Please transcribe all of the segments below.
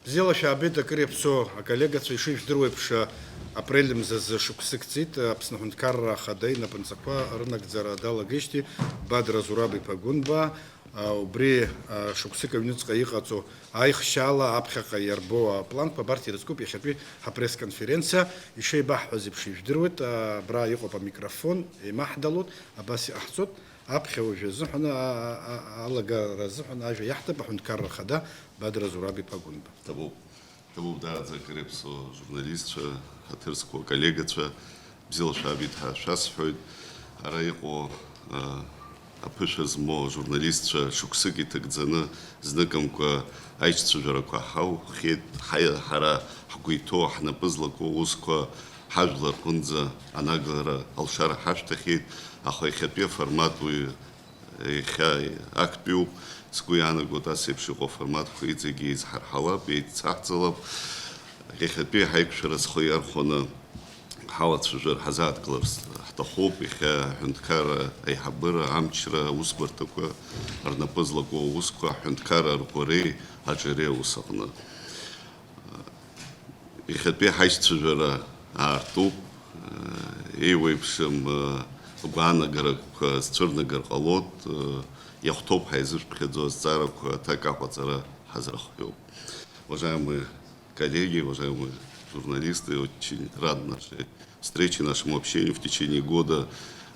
Взяла шабида крепсо, а коллега цвиши вдруг пша апрелем за шуксикцит, абснахун карра хадай на панцаква рынок зарадала гешти, бадра зурабы пагунба, убри шуксика внюцка ихацу, айх шала апхака ярбо план по барти раскуп яхапи пресс-конференция, еще и бах зипши вдруг, бра ихо по микрофон, и махдалут, абаси ахцут, أبخي وجزحنا على جزحنا أجي يحتى بحن كرر خدا بدر زرابي بقول Табу да закрепсо журналист хатырского коллега взял шабит шасфойд араико апышезмо журналист шуксыги тыгдзаны знакомка айчцу жарако хау хет хая хара хакуито хнапызлако узко хажлар кунза анаглара алшара хаштахит ахой хапе формату хай акпиу скуяна года сепшиго формат хуидзеги из хархала бейт цахцалаб хапе хайкшрас хуяр хона حاولت شجر حزات كلرس تخوب إخا حنتكار أي حبرة عمشرة وسبرتكوا أرنا بزلقوا وسكوا حنتكار ركوري هجري وسقنا إخا بي حيش شجرة عرطوب إيوي بشم وقعنا قرق سترنا قرقالوت يخطوب حيزر بخدزو الزارك تاكا وزارة حزر خيوب уважаемые коллеги, уважаемые журналисты, очень рад нашей встрече, нашему общению в течение года.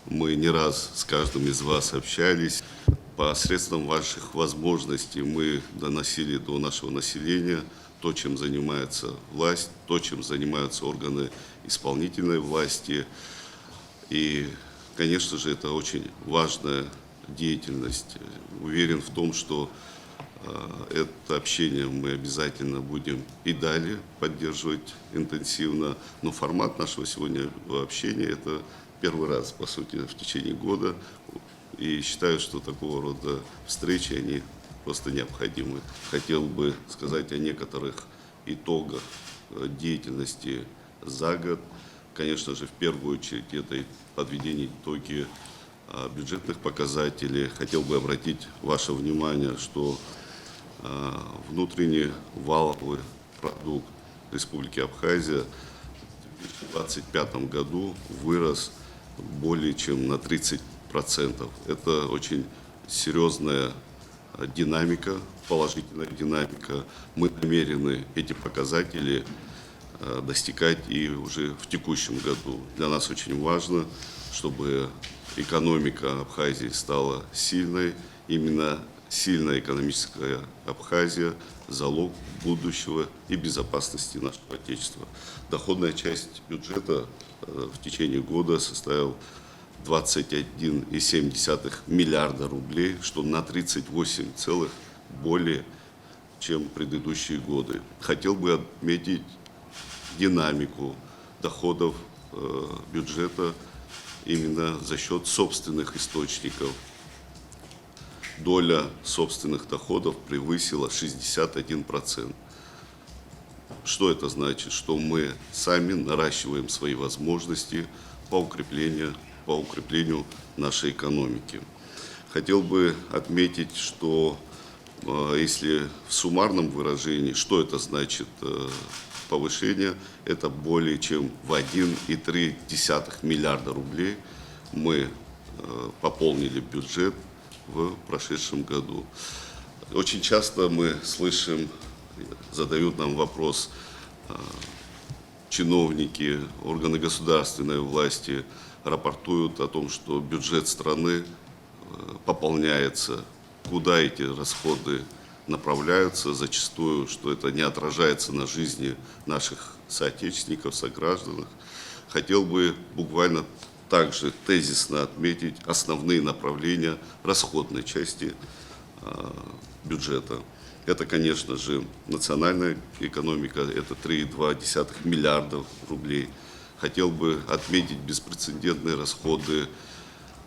Мы не раз с каждым из вас общались. Посредством ваших возможностей мы доносили до нашего населения то, чем занимается власть, то, чем занимаются органы исполнительной власти. И, конечно же, это очень важная деятельность. Уверен в том, что это общение мы обязательно будем и далее поддерживать интенсивно. Но формат нашего сегодняшнего общения – это первый раз, по сути, в течение года. И считаю, что такого рода встречи, они просто необходимы. Хотел бы сказать о некоторых итогах деятельности за год. Конечно же, в первую очередь, это подведение итоги бюджетных показателей. Хотел бы обратить ваше внимание, что внутренний валовый продукт Республики Абхазия в 2025 году вырос более чем на 30%. Это очень серьезная динамика, положительная динамика. Мы намерены эти показатели достигать и уже в текущем году. Для нас очень важно, чтобы экономика Абхазии стала сильной. Именно сильная экономическая Абхазия – залог будущего и безопасности нашего Отечества. Доходная часть бюджета в течение года составила 21,7 миллиарда рублей, что на 38 целых более, чем предыдущие годы. Хотел бы отметить динамику доходов бюджета именно за счет собственных источников. Доля собственных доходов превысила 61%. Что это значит? Что мы сами наращиваем свои возможности по укреплению нашей экономики. Хотел бы отметить, что если в суммарном выражении, что это значит повышение, это более чем в 1,3 миллиарда рублей мы пополнили бюджет в прошедшем году. Очень часто мы слышим, задают нам вопрос чиновники, органы государственной власти рапортуют о том, что бюджет страны пополняется, куда эти расходы направляются, зачастую, что это не отражается на жизни наших соотечественников, сограждан. Хотел бы буквально также тезисно отметить основные направления расходной части бюджета. Это, конечно же, национальная экономика, это 3,2 миллиарда рублей. Хотел бы отметить беспрецедентные расходы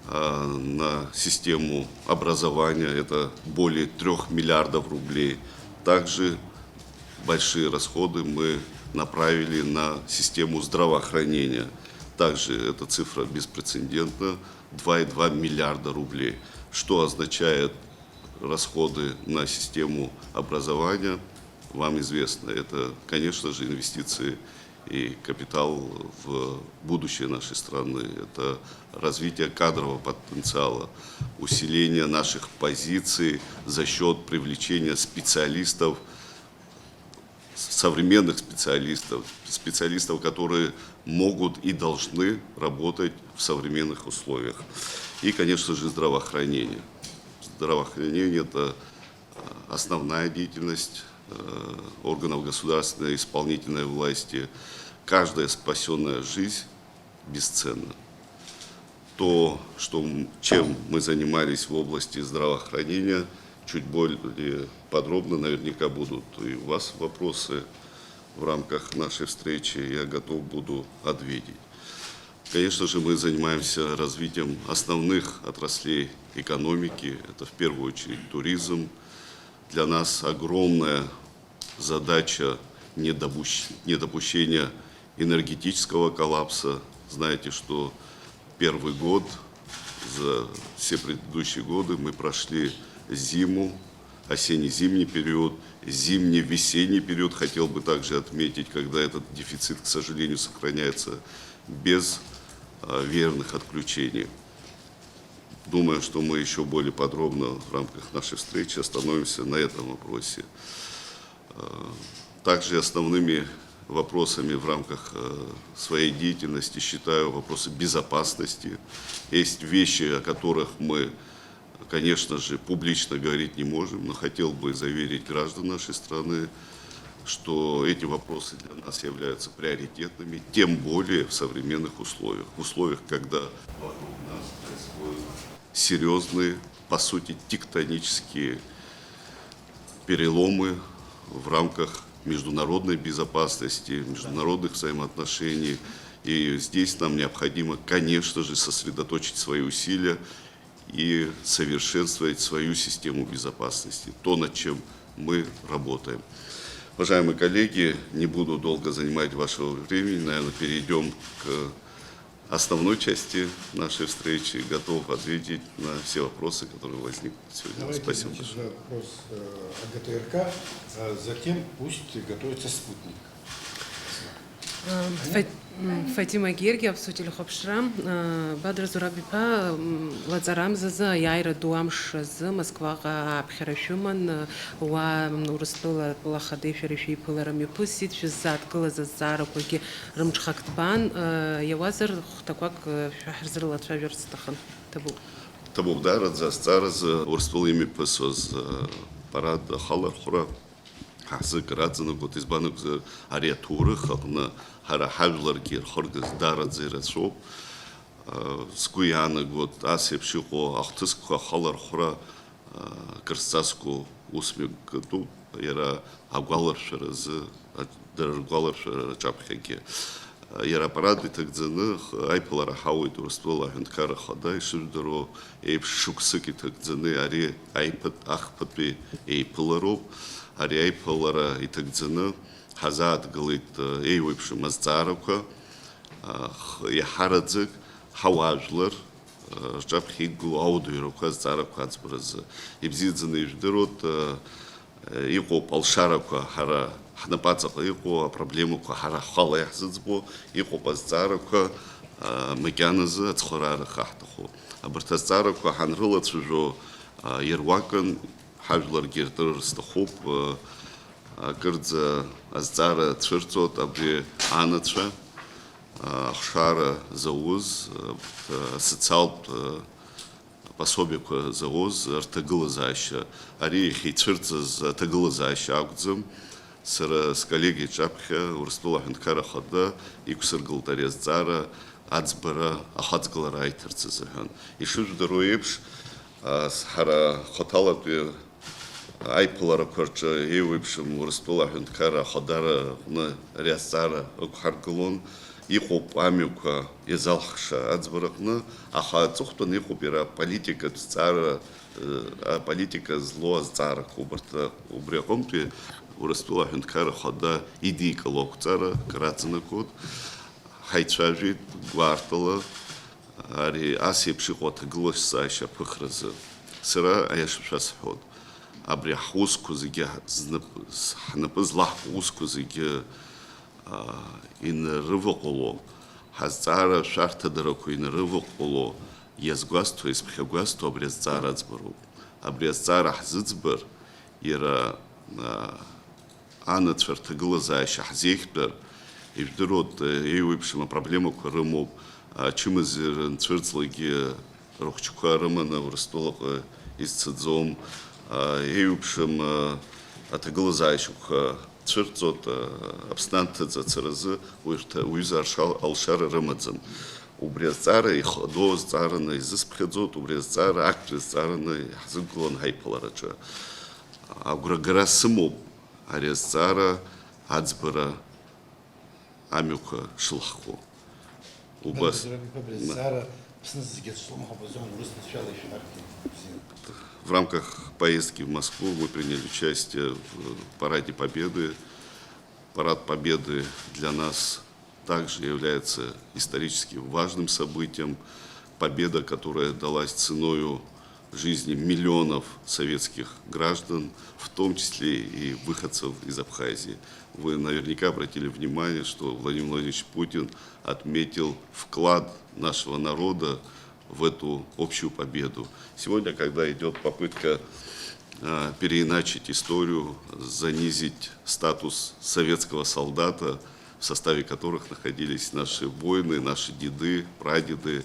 на систему образования, это более 3 миллиардов рублей. Также большие расходы мы направили на систему здравоохранения. Также эта цифра беспрецедентна, 2,2 миллиарда рублей. Что означает расходы на систему образования? вам известно, это, конечно же, инвестиции и капитал в будущее нашей страны. Это развитие кадрового потенциала, усиление наших позиций за счет привлечения специалистов, современных специалистов, специалистов, которые могут и должны работать в современных условиях. И, конечно же, здравоохранение. Здравоохранение – это основная деятельность органов государственной и исполнительной власти. Каждая спасенная жизнь бесценна. То, чем мы занимались в области здравоохранения, чуть более подробно наверняка будут и у вас вопросы в рамках нашей встречи, я готов буду ответить. Конечно же, мы занимаемся развитием основных отраслей экономики, это в первую очередь туризм. Для нас огромная задача недопущения энергетического коллапса. Знаете, что первый год, за все предыдущие годы мы прошли зиму, осенне-зимний период, зимне-весенний период. Хотел бы также отметить, когда этот дефицит, к сожалению, сохраняется без верных отключений. Думаю, что мы еще более подробно в рамках нашей встречи остановимся на этом вопросе. Также основными вопросами в рамках своей деятельности считаю вопросы безопасности. Есть вещи, о которых мы, конечно же, публично говорить не можем, но хотел бы заверить граждан нашей страны, что эти вопросы для нас являются приоритетными, тем более в современных условиях. В условиях, когда вокруг нас происходят серьезные, по сути, тектонические переломы в рамках международной безопасности, международных взаимоотношений. И здесь нам необходимо, конечно же, сосредоточить свои усилия и совершенствовать свою систему безопасности, то, над чем мы работаем. Уважаемые коллеги, не буду долго занимать вашего времени, наверное, перейдем к основной части нашей встречи. Готов ответить на все вопросы, которые возникнут сегодня. Давайте, Спасибо. значит, вопрос о ГТРК, а затем пусть готовится спутник. Фатима Герги, абсолютно хопшра. Бадр Зурабипа, Лазарам заза, Яйра Дуамш з Москва, Абхерашуман, Уа Урстула Лахады Ферифи Пуларами Пусит, Физат Калазазара, Куги Рамчхактбан, Явазар, Хтаквак, Фахрзер Латфаверстахан. Табу. Табу Дарад за Стараз, Урстулими Песоз, Парад Халар Хура. Хазы градзаны год избанок за ариатуры хална хара хавларгир хоргас дарадзы расоп скуяны год асепшиго ахтыско халар хура кырсаску усмиг гду яра агвалар шаразы даргвалар шара чапхеге яра парады тагдзаны айпалара хауид урствола хэнткара хадай шудро эйпшуксыки тагдзаны ари айпат ахпатби эйпалароп ари айпалара итагдзаны ҳазаадгылеит еиуеиԥшым азҵаарақәа иаҳараӡак ҳауаажәлар рҿаԥхьа иқәгылоу аудиорақәа азҵаарақәа аӡбаразы ибзиаӡаны ижәдыруеит иҟоуп алшарақәа ҳара ҳнапаҵаҟа иҟоу апроблемақәа ҳара ҳхала иаҳзыӡбо иҟоуп азҵаарақәа макьаназы ацхыраара хаҳҭаху абарҭ азҵаарақәа ҳанрылацәажәо ируакын ҳажәларгьы иртыр сҭахуп акырӡа азҵаара цәырҵуеит абри анацәа ахшара зауз асоциалтә пособиақәа зауз рҭагылазаашьа ари иахьицәырҵыз аҭагылазаашьа акәӡам сара сколлеги ҿаԥхьа Урыстәыла аҳәынҭқарра ахада иқәсыргылт ари азҵаара аӡбара ахаҵгылара аиҭарц азыҳәан ишыжәдыруа еиԥш ҳара хаҭалатәи аиԥыларақәа рҿы еиуеиԥшым Урыстәыла аҳәынҭқарра ахадара аҟны ари азҵаара ықәҳаргылон иҟоуп амҩақәа иазалхша аӡбараҟны аха аҵыхәтәан иҟоуп иара аполитикатә зҵаара аполитика злоу азҵаарақәа убри аҟынтәи Урыстәыла аҳәынҭқарра ахада идикыло ақәҵара краҵанакуеит ҳаицәажәеит гәаартала ари ас еиԥш иҟоу аҭагылазаашьа аԥыхразы сара аиашашәа сҳәоит абри ҳусқәа зегьы ҳнапы злаҳку усқәа зегьы инарываҟәало, ҳазҵаара шәарҭадарақәа инарываҟәало, иазгәасҭо, иазԥхьагәасҭо абри азҵаара аӡбароуп. Абри азҵаара ҳзыӡбар, иара анацәа рҭагылазаашьа ҳзеиӷьтәар, ижәдыруоуп еиуеиԥшым апроблемақәа рымоуп, ачымазара нцәырҵлагьы рыхәҷқәа рыманы Урыстәылаҟа изцаӡом, еиуеиԥшым аҭагылазаашьақәа цәырҵоит Аԥсны анҭыҵ ацаразы уҩыза алшара рымаӡам. Убри азҵаара ихадоу азҵаараны изысԥхьаӡоит, убри азҵаара актәи азҵаараны иаҳзықәгылан ҳаиԥылараҿы. Агәрагара сымоуп ари азҵаара аӡбара амҩақәа шылҳхуа. Убас в рамках поездки в Москву мы приняли участие в Параде Победы. Парад Победы для нас также является исторически важным событием. Победа, которая далась ценою жизни миллионов советских граждан, в том числе и выходцев из Абхазии. Вы наверняка обратили внимание, что Владимир Владимирович Путин отметил вклад нашего народа в эту общую победу. Сегодня, когда идет попытка переиначить историю, занизить статус советского солдата, в составе которых находились наши воины, наши деды, прадеды,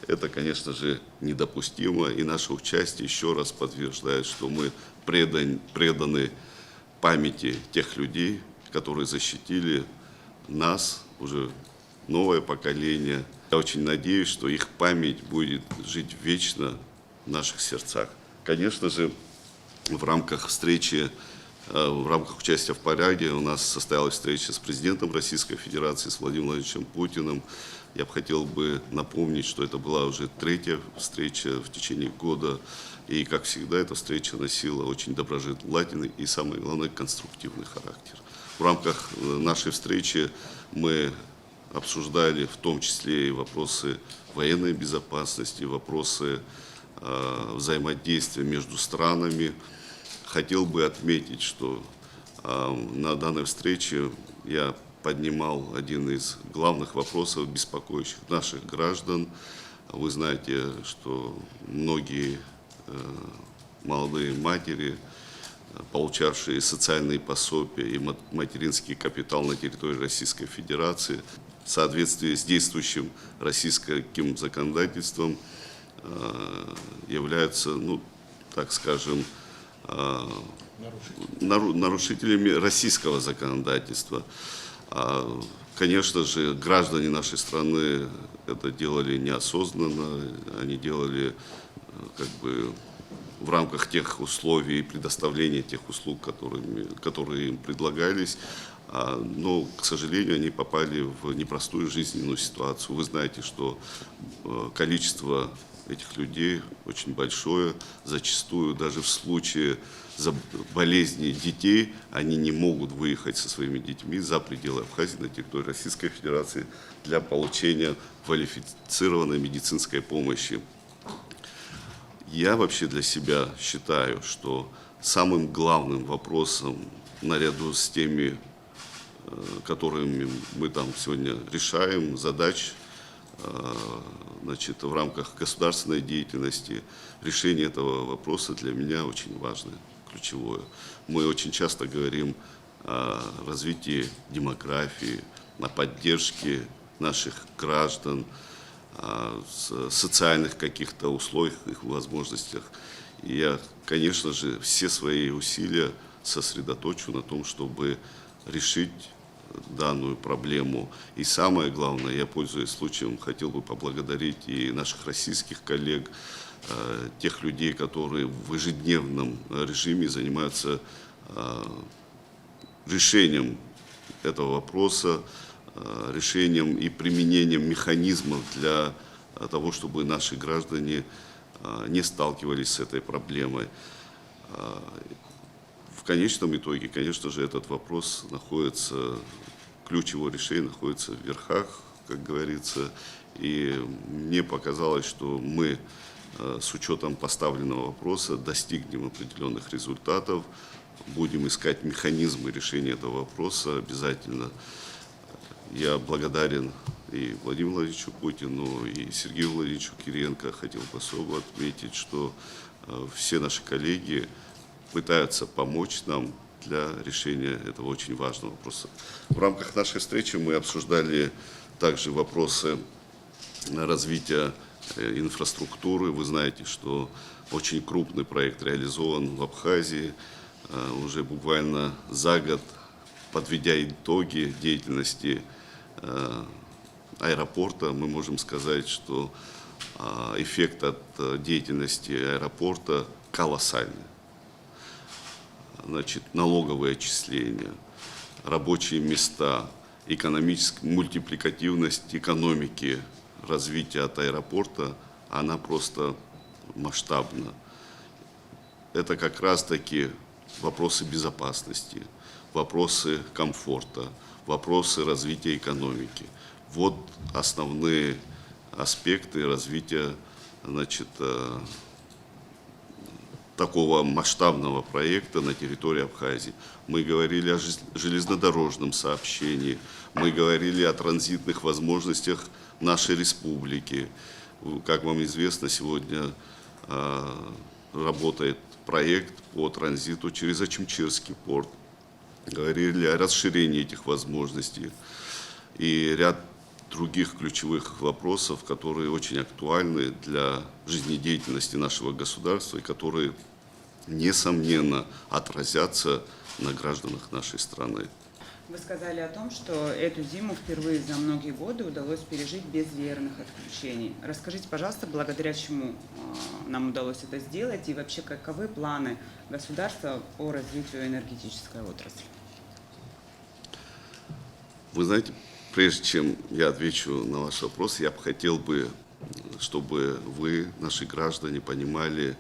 это, конечно же, недопустимо. И наше участие еще раз подтверждает, что мы преданы памяти тех людей, которые защитили нас, уже новое поколение. Я очень надеюсь, что их память будет жить вечно в наших сердцах. Конечно же, в рамках встречи, в рамках участия в параде у нас состоялась встреча с президентом Российской Федерации, с Владимиром Владимировичем Путиным. Я хотел бы напомнить, что это была уже третья встреча в течение года. И, как всегда, эта встреча носила очень доброжелательный и, самое главное, конструктивный характер. В рамках нашей встречи мы обсуждали в том числе и вопросы военной безопасности, вопросы взаимодействия между странами. Хотел бы отметить, что на данной встрече я поднимал один из главных вопросов, беспокоящих наших граждан. Вы знаете, что многие молодые матери, получавшие социальные пособия и материнский капитал на территории Российской Федерации, в соответствии с действующим российским законодательством, являются, ну, так скажем, нарушителями российского законодательства. Конечно же, граждане нашей страны это делали неосознанно, они делали как бы в рамках тех условий и предоставления тех услуг, которые им предлагались, но, к сожалению, они попали в непростую жизненную ситуацию. Вы знаете, что количество этих людей очень большое, зачастую даже в случае болезни детей они не могут выехать со своими детьми за пределы Абхазии на территории Российской Федерации для получения квалифицированной медицинской помощи. Я вообще для себя считаю, что самым главным вопросом, наряду с теми, которыми мы там сегодня решаем, задач, значит, в рамках государственной деятельности, решение этого вопроса для меня очень важное, ключевое. Мы очень часто говорим о развитии демографии, о поддержке наших граждан, о социальных каких-то условиях, их возможностях. И я, конечно же, все свои усилия сосредоточу на том, чтобы решить данную проблему. И самое главное, я, пользуясь случаем, хотел бы поблагодарить и наших российских коллег, тех людей, которые в ежедневном режиме занимаются решением этого вопроса, решением и применением механизмов для того, чтобы наши граждане не сталкивались с этой проблемой. В конечном итоге, конечно же, этот вопрос находится, ключ его решения находится в верхах, как говорится. И мне показалось, что мы с учетом поставленного вопроса достигнем определенных результатов. Будем искать механизмы решения этого вопроса обязательно. Я благодарен и Владимиру Владимировичу Путину, и Сергею Владимировичу Кириенко. Хотел бы особо отметить, что все наши коллеги пытаются помочь нам для решения этого очень важного вопроса. В рамках нашей встречи мы обсуждали также вопросы развития инфраструктуры. Вы знаете, что очень крупный проект реализован в Абхазии. Уже буквально за год, подведя итоги деятельности аэропорта, мы можем сказать, что эффект от деятельности аэропорта колоссальный. Значит, налоговые отчисления, рабочие места, мультипликативность экономики, развитие от аэропорта, она просто масштабна. Это как раз-таки вопросы безопасности, вопросы комфорта, вопросы развития экономики. Вот основные аспекты развития, значит, такого масштабного проекта на территории Абхазии. Мы говорили о железнодорожном сообщении, мы говорили о транзитных возможностях нашей республики. Как вам известно, сегодня работает проект по транзиту через Ачимчирский порт. Говорили о расширении этих возможностей и ряд других ключевых вопросов, которые очень актуальны для жизнедеятельности нашего государства и которые, несомненно, отразятся на гражданах нашей страны. Вы сказали о том, что эту зиму впервые за многие годы удалось пережить без веерных отключений. Расскажите, пожалуйста, благодаря чему нам удалось это сделать и вообще каковы планы государства по развитию энергетической отрасли? Вы знаете, прежде чем я отвечу на ваш вопрос, я бы хотел бы, чтобы вы, наши граждане, понимали,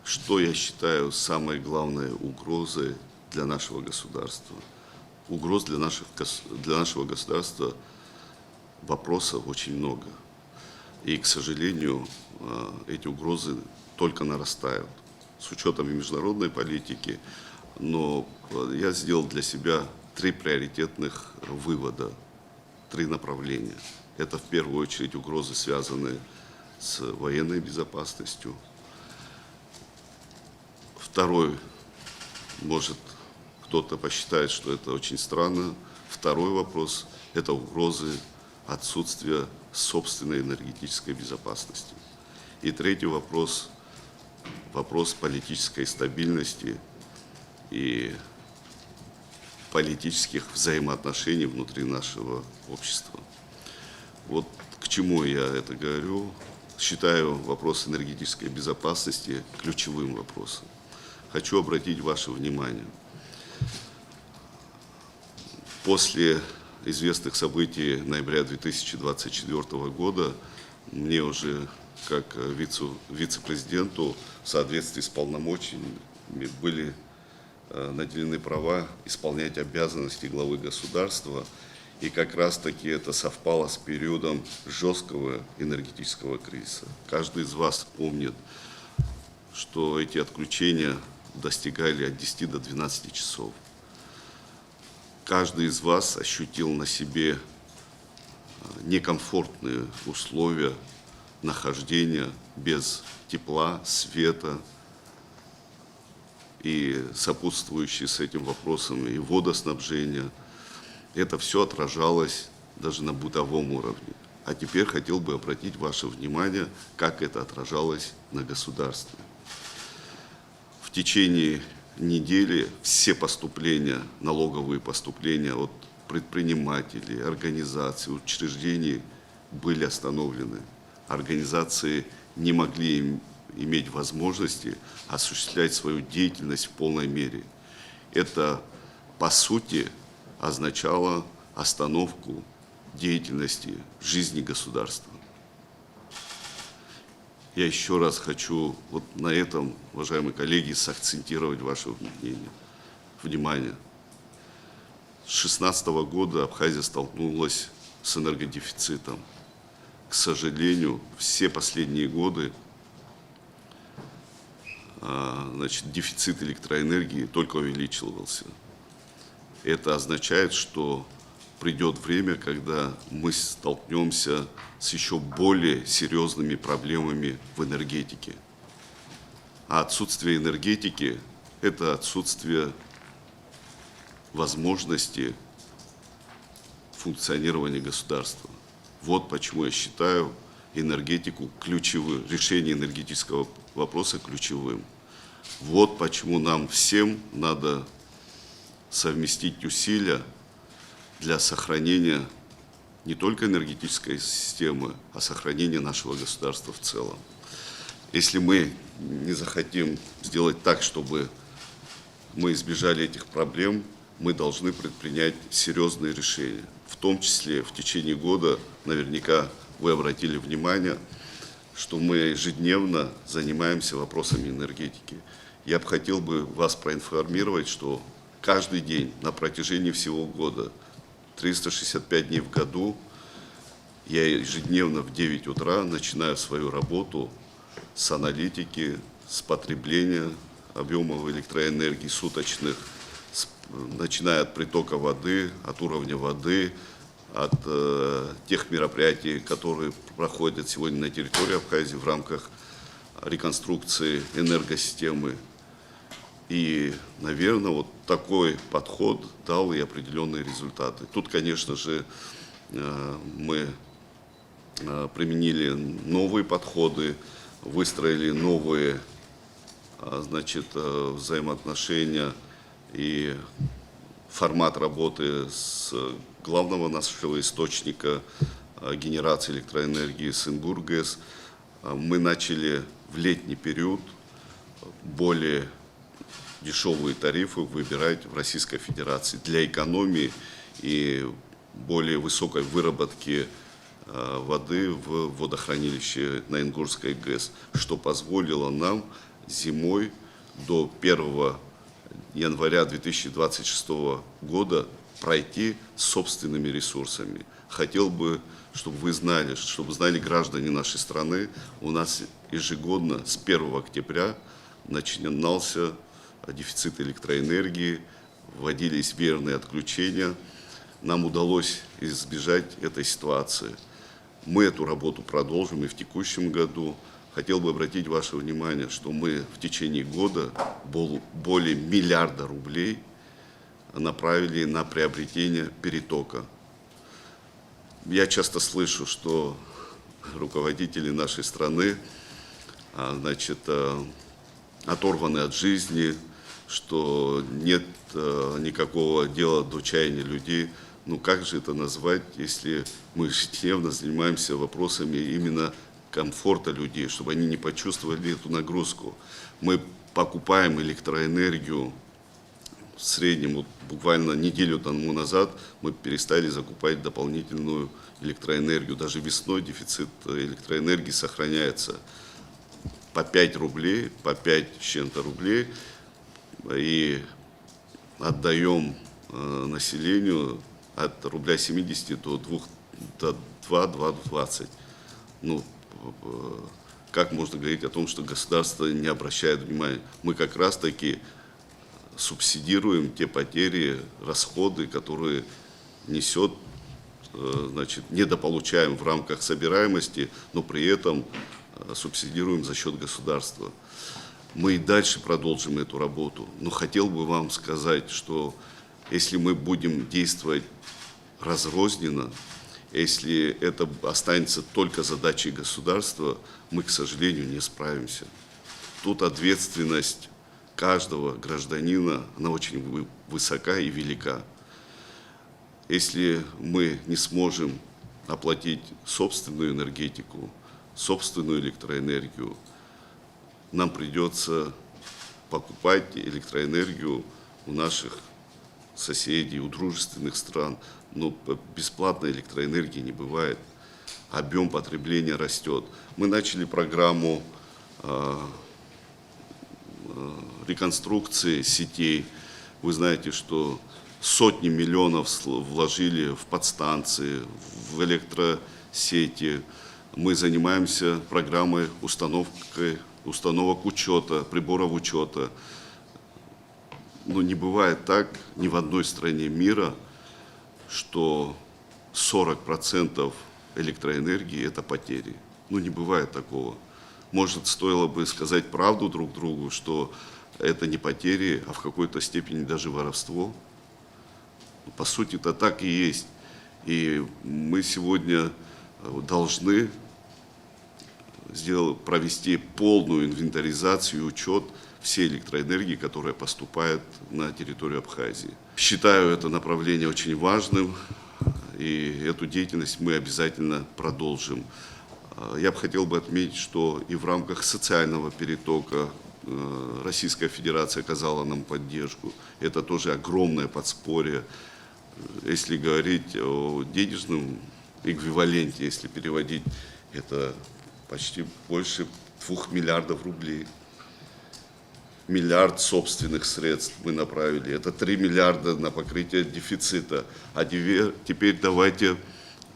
что я считаю самой главной угрозой для нашего государства. Угроз для нашего государства вопросов очень много. И, к сожалению, эти угрозы только нарастают с учетом и международной политики. Но я сделал для себя 3 приоритетных вывода, 3 направления. Это в первую очередь угрозы, связанные с военной безопасностью. Второй, может, кто-то посчитает, что это очень странно. Второй вопрос – это угрозы отсутствия собственной энергетической безопасности. И третий вопрос – вопрос политической стабильности и политических взаимоотношений внутри нашего общества. Вот к чему я это говорю. Считаю вопрос энергетической безопасности ключевым вопросом. Хочу обратить ваше внимание. После известных событий ноября 2024 года мне уже как вице-президенту в соответствии с полномочиями были наделены права исполнять обязанности главы государства. И как раз-таки это совпало с периодом жесткого энергетического кризиса. Каждый из вас помнит, что эти отключения достигали от 10 до 12 часов. Каждый из вас ощутил на себе некомфортные условия нахождения без тепла, света и сопутствующие с этим вопросом и водоснабжения. Это все отражалось даже на бытовом уровне. А теперь хотел бы обратить ваше внимание, как это отражалось на государстве. В течение недели все поступления, налоговые поступления от предпринимателей, организаций, учреждений были остановлены. Организации не могли иметь возможности осуществлять свою деятельность в полной мере. Это, по сути, означало остановку деятельности жизни государства. Я еще раз хочу вот на этом, уважаемые коллеги, сакцентировать ваше внимание. С 2016 года Абхазия столкнулась с энергодефицитом. К сожалению, все последние годы значит, дефицит электроэнергии только увеличивался. Это означает, что придет время, когда мы столкнемся с еще более серьезными проблемами в энергетике. А отсутствие энергетики – это отсутствие возможности функционирования государства. Вот почему я считаю энергетику ключевым, решение энергетического вопроса ключевым. Вот почему нам всем надо совместить усилия для сохранения не только энергетической системы, а сохранения нашего государства в целом. Если мы не захотим сделать так, чтобы мы избежали этих проблем, мы должны предпринять серьезные решения. В том числе в течение года, наверняка вы обратили внимание, что мы ежедневно занимаемся вопросами энергетики. Я бы хотел вас проинформировать, что каждый день на протяжении всего года, 365 дней в году, я ежедневно в 9 утра начинаю свою работу с аналитики, с потребления объемов электроэнергии суточных, начиная от притока воды, от уровня воды, от тех мероприятий, которые проходят сегодня на территории Абхазии в рамках реконструкции энергосистемы. И, наверное, вот такой подход дал и определенные результаты. Тут, конечно же, мы применили новые подходы, выстроили новые, значит, взаимоотношения и формат работы с главного нашего источника генерации электроэнергии Сынгур-ГЭС. Мы начали в летний период более дешевые тарифы выбирать в Российской Федерации для экономии и более высокой выработки воды в водохранилище на Ингурской ГЭС, что позволило нам зимой до 1 января 2026 года пройти собственными ресурсами. Хотел бы, чтобы вы знали, чтобы знали граждане нашей страны, у нас ежегодно с 1 октября начинался дефицит электроэнергии, вводились веерные отключения. Нам удалось избежать этой ситуации. Мы эту работу продолжим и в текущем году. Хотел бы обратить ваше внимание, что мы в течение года более миллиарда рублей направили на приобретение перетока. Я часто слышу, что руководители нашей страны, значит, оторваны от жизни, что нет никакого дела до чаяния людей. Ну как же это назвать, если мы ежедневно занимаемся вопросами именно комфорта людей, чтобы они не почувствовали эту нагрузку. Мы покупаем электроэнергию в среднем, вот буквально неделю тому назад мы перестали закупать дополнительную электроэнергию. Даже весной дефицит электроэнергии сохраняется по 5 рублей, по 5 с чем-то рублей, и отдаем населению от рубля 70 до 2,20. Ну, как можно говорить о том, что государство не обращает внимания? Мы как раз-таки субсидируем те потери, расходы, которые несет, значит, недополучаем в рамках собираемости, но при этом субсидируем за счет государства. Мы и дальше продолжим эту работу, но хотел бы вам сказать, что если мы будем действовать разрозненно, если это останется только задачей государства, мы, к сожалению, не справимся. Тут ответственность каждого гражданина, она очень высока и велика. Если мы не сможем оплатить собственную энергетику, собственную электроэнергию, нам придется покупать электроэнергию у наших соседей, у дружественных стран. Но бесплатной электроэнергии не бывает. Объем потребления растет. Мы начали программу реконструкции сетей. Вы знаете, что сотни миллионов вложили в подстанции, в электросети. Мы занимаемся программой установки установок учета, приборов учета. Но не бывает так ни в одной стране мира, что 40% электроэнергии – это потери. Ну, не бывает такого. Может, стоило бы сказать правду друг другу, что это не потери, а в какой-то степени даже воровство. По сути, это так и есть. И мы сегодня должны провести полную инвентаризацию и учет всей электроэнергии, которая поступает на территорию Абхазии. Считаю это направление очень важным, и эту деятельность мы обязательно продолжим. Я бы хотел отметить, что и в рамках социального перетока Российская Федерация оказала нам поддержку. Это тоже огромное подспорье. Если говорить о денежном эквиваленте, если переводить, это почти больше 2 миллиардов рублей. Миллиард собственных средств мы направили. Это 3 миллиарда на покрытие дефицита. А теперь давайте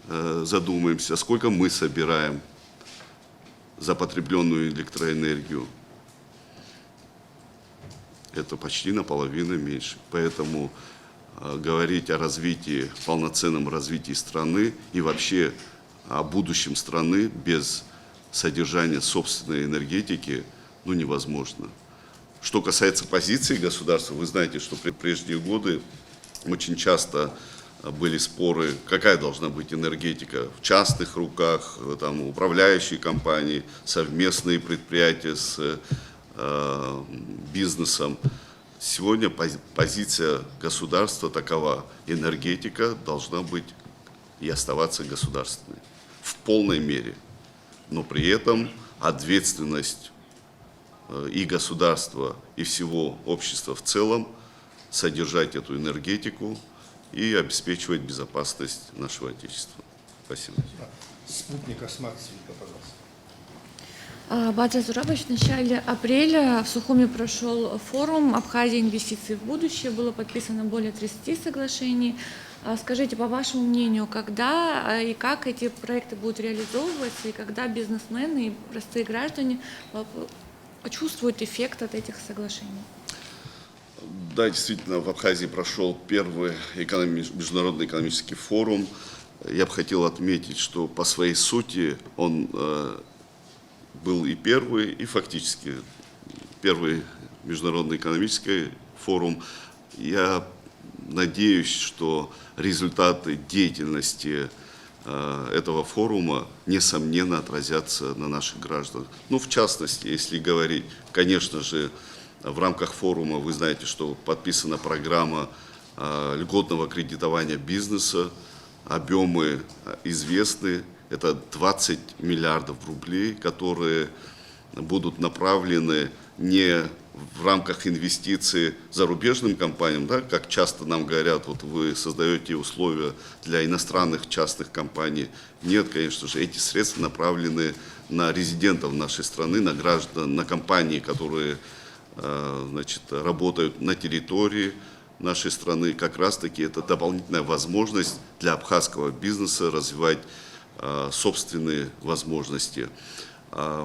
задумаемся, сколько мы собираем за потребленную электроэнергию. Это почти наполовину меньше. Поэтому говорить о развитии, полноценном развитии страны и вообще о будущем страны без содержания собственной энергетики, ну, невозможно. Что касается позиции государства, вы знаете, что в прежние годы очень часто были споры, какая должна быть энергетика в частных руках, там, управляющие компании, совместные предприятия с бизнесом. Сегодня позиция государства такова: энергетика должна быть и оставаться государственной в полной мере, но при этом ответственность и государства, и всего общества в целом содержать эту энергетику и обеспечивать безопасность нашего Отечества. Спасибо. Спутник Асмат, пожалуйста. Бадр Зурабович, в начале апреля в Сухуми прошел форум «Абхазия. Инвестиции в будущее». Было подписано более 30 соглашений. Скажите, по вашему мнению, когда и как эти проекты будут реализовываться, и когда бизнесмены и простые граждане почувствуют эффект от этих соглашений? Да, действительно, в Абхазии прошел первый международный экономический форум. Я бы хотел отметить, что по своей сути он был и первый, и фактически первый международный экономический форум. Я надеюсь, что результаты деятельности этого форума, несомненно, отразятся на наших гражданах. Ну, в частности, если говорить, конечно же, в рамках форума, вы знаете, что подписана программа льготного кредитования бизнеса, объемы известны, это 20 миллиардов рублей, которые будут направлены не в рамках инвестиций зарубежным компаниям, да, как часто нам говорят, вот вы создаете условия для иностранных частных компаний. Нет, конечно же, эти средства направлены на резидентов нашей страны, на граждан, на компании, которые работают на территории нашей страны. Как раз-таки это дополнительная возможность для абхазского бизнеса развивать собственные возможности.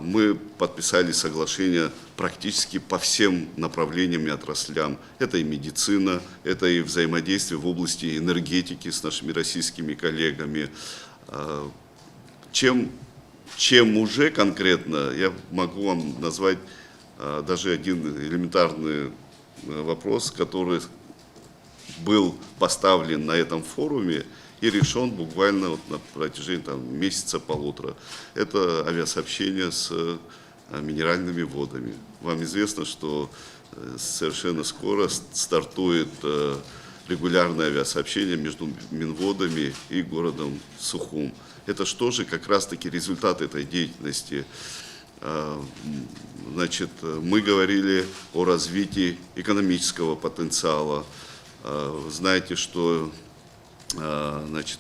Мы подписали соглашения практически по всем направлениям и отраслям. Это и медицина, это и взаимодействие в области энергетики с нашими российскими коллегами. Чем уже конкретно, я могу вам назвать даже один элементарный вопрос, который был поставлен на этом форуме и решен буквально на протяжении месяца-полутора. Это авиасообщение с минеральными водами. Вам известно, что совершенно скоро стартует регулярное авиасообщение между Минводами и городом Сухум. Это что же как раз-таки результат этой деятельности. Мы говорили о развитии экономического потенциала. Знаете, что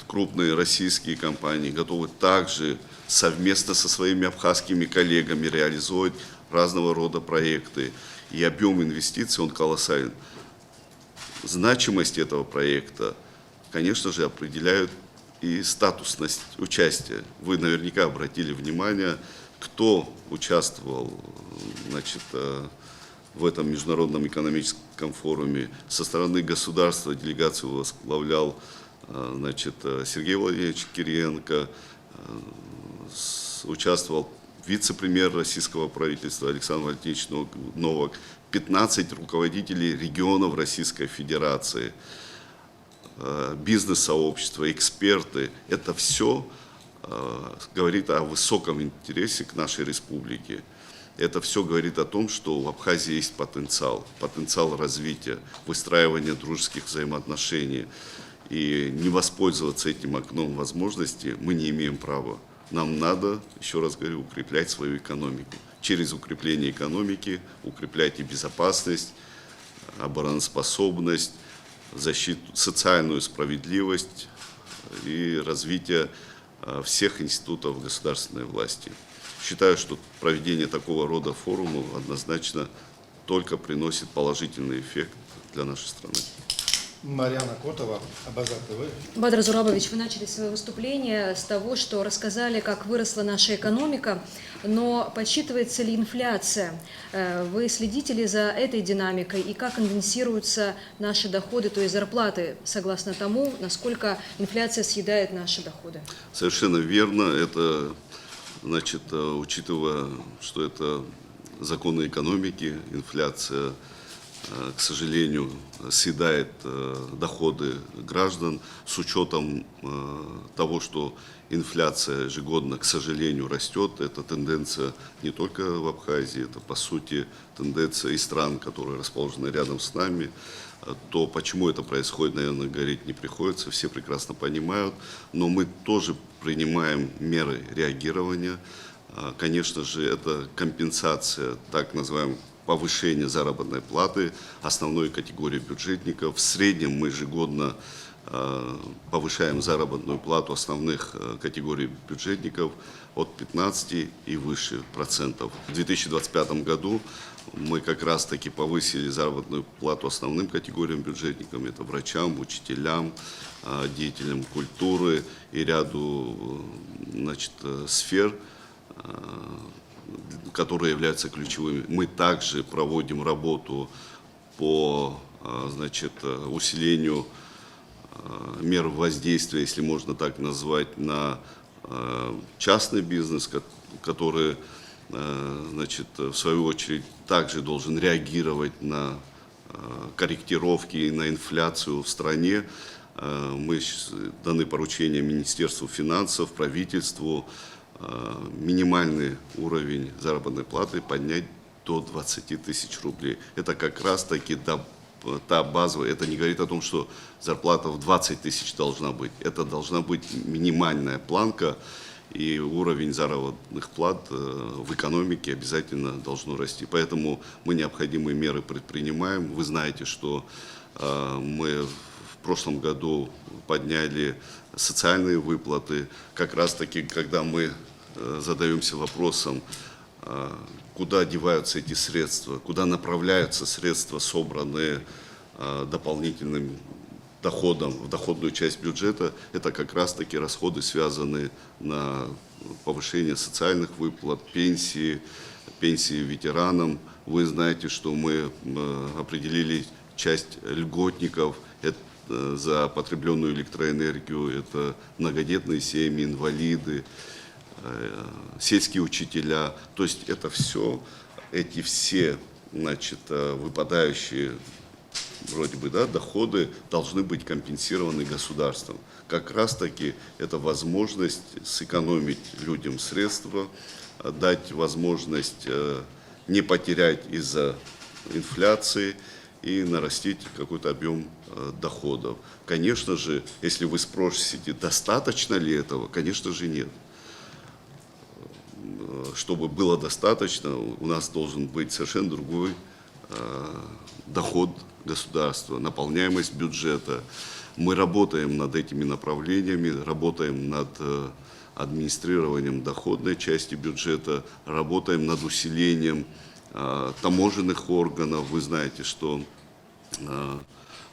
крупные российские компании готовы также совместно со своими абхазскими коллегами реализовывать разного рода проекты. И объем инвестиций, он колоссален. Значимость этого проекта, конечно же, определяют и статусность участия. Вы наверняка обратили внимание, кто участвовал, значит, в этом международном экономическом форуме. Со стороны государства делегацию возглавлял, значит, Сергей Владимирович Кириенко, участвовал вице-премьер российского правительства Александр Валентинович Новак, 15 руководителей регионов Российской Федерации, бизнес-сообщество, эксперты. Это все говорит о высоком интересе к нашей республике. Это все говорит о том, что в Абхазии есть потенциал развития, выстраивания дружеских взаимоотношений. И не воспользоваться этим окном возможностей мы не имеем права. Нам надо, еще раз говорю, укреплять свою экономику. Через укрепление экономики укреплять и безопасность, обороноспособность, защиту, социальную справедливость и развитие всех институтов государственной власти. Считаю, что проведение такого рода форумов однозначно только приносит положительный эффект для нашей страны. Марьяна Котова, Абазар ТВ. Бадр Зурабович, вы начали свое выступление с того, что рассказали, как выросла наша экономика, но подсчитывается ли инфляция? Вы следите ли за этой динамикой и как конденсируются наши доходы, то есть зарплаты, согласно тому, насколько инфляция съедает наши доходы? Совершенно верно. Это, значит, учитывая, что это законы экономики, инфляция, к сожалению, съедает доходы граждан с учетом того, что инфляция ежегодно, к сожалению, растет. Это тенденция не только в Абхазии, это, по сути, тенденция и стран, которые расположены рядом с нами. То, почему это происходит, наверное, говорить не приходится, все прекрасно понимают. Но мы тоже принимаем меры реагирования. Конечно же, это компенсация, так называемая, повышение заработной платы основной категории бюджетников. В среднем мы ежегодно повышаем заработную плату основных категорий бюджетников от 15 и выше процентов. В 2025 году мы как раз-таки повысили заработную плату основным категориям бюджетников. Это врачам, учителям, деятелям культуры и ряду, значит, сфер, которые являются ключевыми. Мы также проводим работу по, значит, усилению мер воздействия, если можно так назвать, на частный бизнес, который, значит, в свою очередь также должен реагировать на корректировки и на инфляцию в стране. Мы даны поручения Министерству финансов, правительству, минимальный уровень заработной платы поднять до 20 тысяч рублей. Это как раз-таки та базовая, это не говорит о том, что зарплата в 20 тысяч должна быть. Это должна быть минимальная планка, и уровень заработных плат в экономике обязательно должно расти. Поэтому мы необходимые меры предпринимаем. Вы знаете, что мы в прошлом году подняли социальные выплаты, как раз-таки, когда мы задаемся вопросом, куда деваются эти средства, куда направляются средства, собранные дополнительным доходом в доходную часть бюджета, это как раз-таки расходы, связанные на повышение социальных выплат, пенсии ветеранам. Вы знаете, что мы определили часть льготников за потребленную электроэнергию, это многодетные семьи, инвалиды, сельские учителя. То есть это все, эти все, значит, выпадающие вроде бы, да, доходы должны быть компенсированы государством. Как раз таки это возможность сэкономить людям средства, дать возможность не потерять из-за инфляции и нарастить какой-то объем доходов. Конечно же, если вы спросите, достаточно ли этого, конечно же нет. Чтобы было достаточно, у нас должен быть совершенно другой доход государства, наполняемость бюджета. Мы работаем над этими направлениями, работаем над администрированием доходной части бюджета, работаем над усилением таможенных органов. Вы знаете, что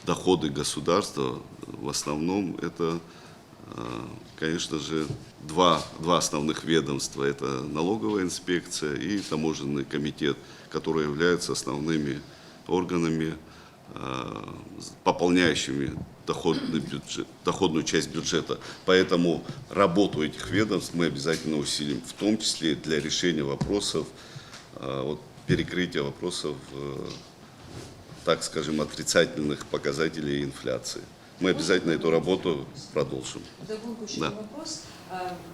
доходы государства в основном это Конечно же, два основных ведомства – это налоговая инспекция и таможенный комитет, которые являются основными органами, пополняющими доходную часть бюджета. Поэтому работу этих ведомств мы обязательно усилим, в том числе для решения вопросов, перекрытия вопросов, так скажем, отрицательных показателей инфляции. Мы обязательно эту работу продолжим. Дополнительный Да. вопрос.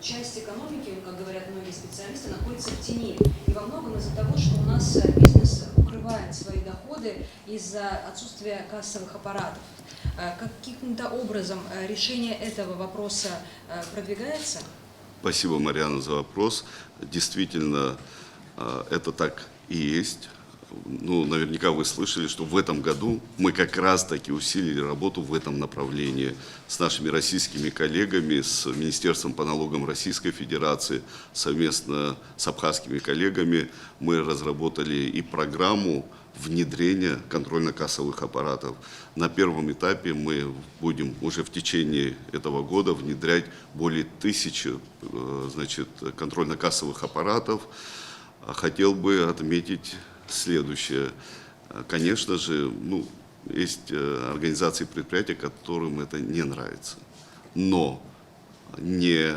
Часть экономики, как говорят многие специалисты, находится в тени. И во многом из-за того, что у нас бизнес укрывает свои доходы из-за отсутствия кассовых аппаратов. Каким-то образом решение этого вопроса продвигается? Спасибо, Марьяна, за вопрос. Действительно, это так и есть. Ну, наверняка вы слышали, что в этом году мы как раз-таки усилили работу в этом направлении с нашими российскими коллегами, с Министерством по налогам Российской Федерации, совместно с абхазскими коллегами мы разработали и программу внедрения контрольно-кассовых аппаратов. На первом этапе мы будем уже в течение этого года внедрять более 1000 контрольно-кассовых аппаратов. Хотел бы отметить следующее. Конечно же, есть организации и предприятия, которым это не нравится. Но не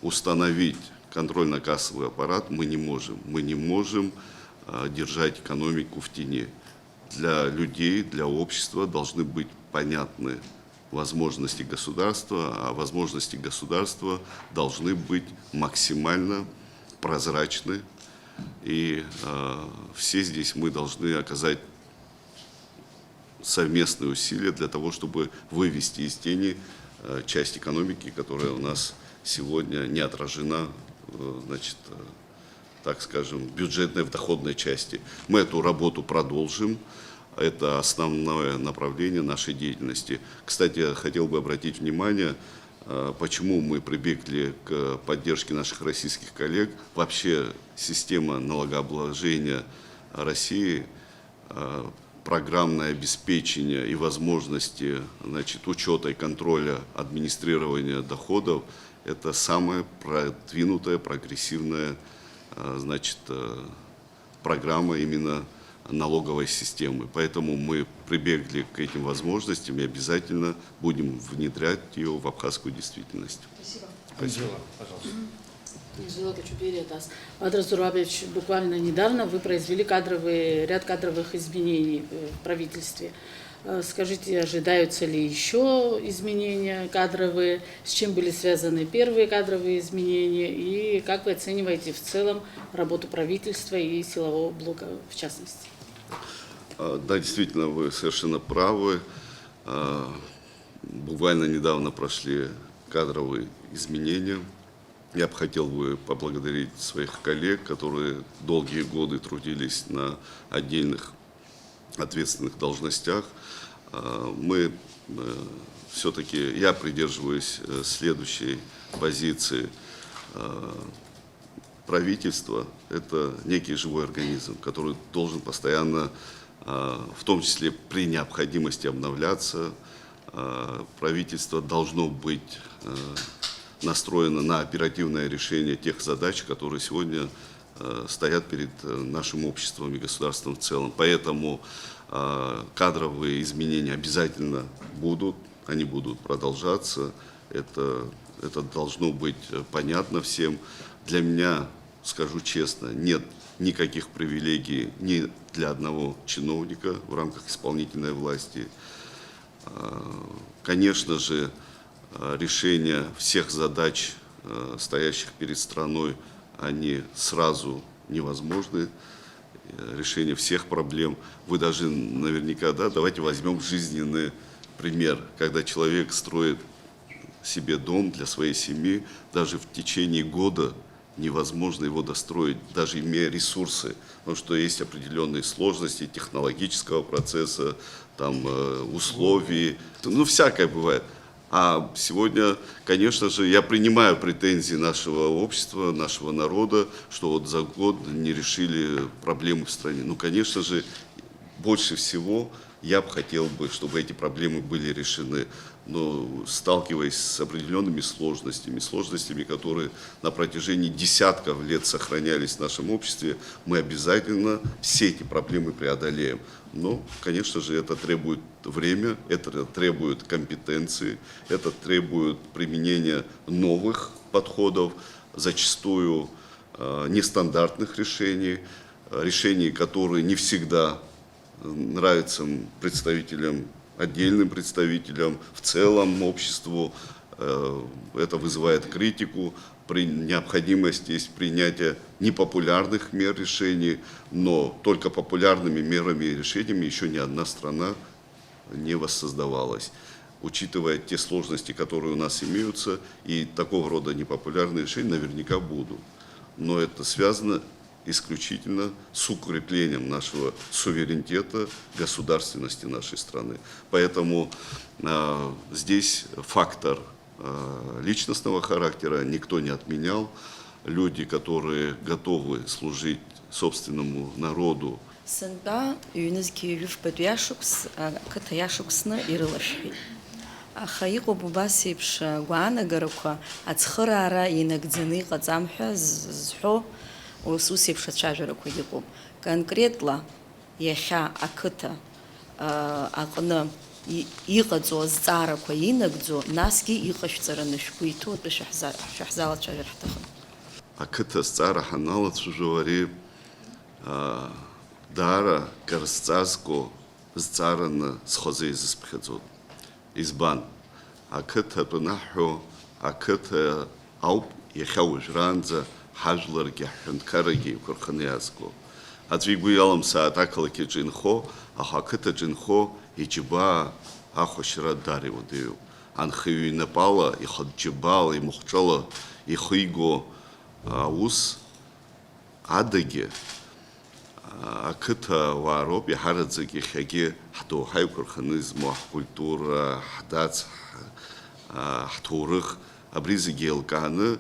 установить контрольно-кассовый аппарат мы не можем. Мы не можем держать экономику в тени. Для людей, для общества должны быть понятны возможности государства, а возможности государства должны быть максимально прозрачны. И все здесь мы должны оказать совместные усилия для того, чтобы вывести из тени часть экономики, которая у нас сегодня не отражена, так скажем, в бюджетной, в доходной части. Мы эту работу продолжим. Это основное направление нашей деятельности. Кстати, я хотел бы обратить внимание, почему мы прибегли к поддержке наших российских коллег. Вообще система налогообложения России, программное обеспечение и возможности учета и контроля администрирования доходов – это самая продвинутая, прогрессивная программа именно налоговой системы. Поэтому мы прибегли к этим возможностям и обязательно будем внедрять ее в абхазскую действительность. Спасибо. Анжела Качуберия-Тас. Бадрас Зурабович, буквально недавно вы произвели ряд кадровых изменений в правительстве. Скажите, ожидаются ли еще изменения кадровые, с чем были связаны первые кадровые изменения и как вы оцениваете в целом работу правительства и силового блока в частности? Да, действительно, вы совершенно правы. Буквально недавно прошли кадровые изменения. Я бы хотел поблагодарить своих коллег, которые долгие годы трудились на отдельных ответственных должностях. Я придерживаюсь следующей позиции. Правительство – это некий живой организм, который должен постоянно, в том числе при необходимости, обновляться. Правительство должно быть настроено на оперативное решение тех задач, которые сегодня стоят перед нашим обществом и государством в целом. Поэтому кадровые изменения обязательно будут, они будут продолжаться. Это должно быть понятно всем. Для меня, скажу честно, нет никаких привилегий ни для одного чиновника в рамках исполнительной власти. Конечно же, решение всех задач, стоящих перед страной, они сразу невозможны. Решение всех проблем. Вы даже наверняка, давайте возьмем жизненный пример, когда человек строит себе дом для своей семьи, даже в течение года невозможно его достроить, даже имея ресурсы, потому что есть определенные сложности технологического процесса, условий, всякое бывает. А сегодня, конечно же, я принимаю претензии нашего общества, нашего народа, что за год не решили проблемы в стране. Конечно же, больше всего я бы хотел, чтобы эти проблемы были решены. но сталкиваясь с определенными сложностями, которые на протяжении десятков лет сохранялись в нашем обществе, мы обязательно все эти проблемы преодолеем. Но, конечно же, это требует время, это требует компетенции, это требует применения новых подходов, зачастую нестандартных решений, решений, которые не всегда нравятся отдельным представителям, в целом обществу. Это вызывает критику. При необходимости есть принятие непопулярных мер решений, но только популярными мерами и решениями еще ни одна страна не воссоздавалась. Учитывая те сложности, которые у нас имеются, и такого рода непопулярные решения наверняка будут. Но это связано исключительно с укреплением нашего суверенитета, государственности нашей страны. Поэтому здесь фактор личностного характера никто не отменял. Люди, которые готовы служить собственному народу. Сынтәа ҩнызқьи жәыфбатә иашықәс ақыҭа иашықәсны ирылашәҳәеит. Аха иҟоуп убас еиԥш гәаанагарақәа ацхыраара инагӡаны иҟаҵам ҳәа зҳәо ус еиԥш ацәажәарақәагьы ыҟоуп. Конкретла иахьа ақыҭа аҟны иҟаҵо азҵаарақәа инагӡо, насгьы иҟашәҵараны шәгәы иҭоу атәы шәаҳзалацәажәар ҳҭахын. Ақыҭа азҵаара ҳаналацәажәо ари даара карзҵазко зҵаараны схазы изысԥхьаӡоит. Избан, ақыҭатәы наҳҳәо ақыҭа ауп иахьа уажәраанӡа ҳажәларгьы ҳҳәынҭқаррагьы еиқәырханы иаазго. Аӡәы игәы иалымсааит ақалақь аҿы инхо, аха ақыҭаҿы инхо иџьабаа ахәашьра даара иуадаҩуп. Анхаҩы инапала, ихатә џьабаала, имахәҿала ихиго аус адагьы ақыҭауаа роуп иаҳараӡак иахьагьы ҳдоуҳа иқәырханы измоу ҳкультура, ҳдац, ҳҭоурых, абри зегьы еилкааны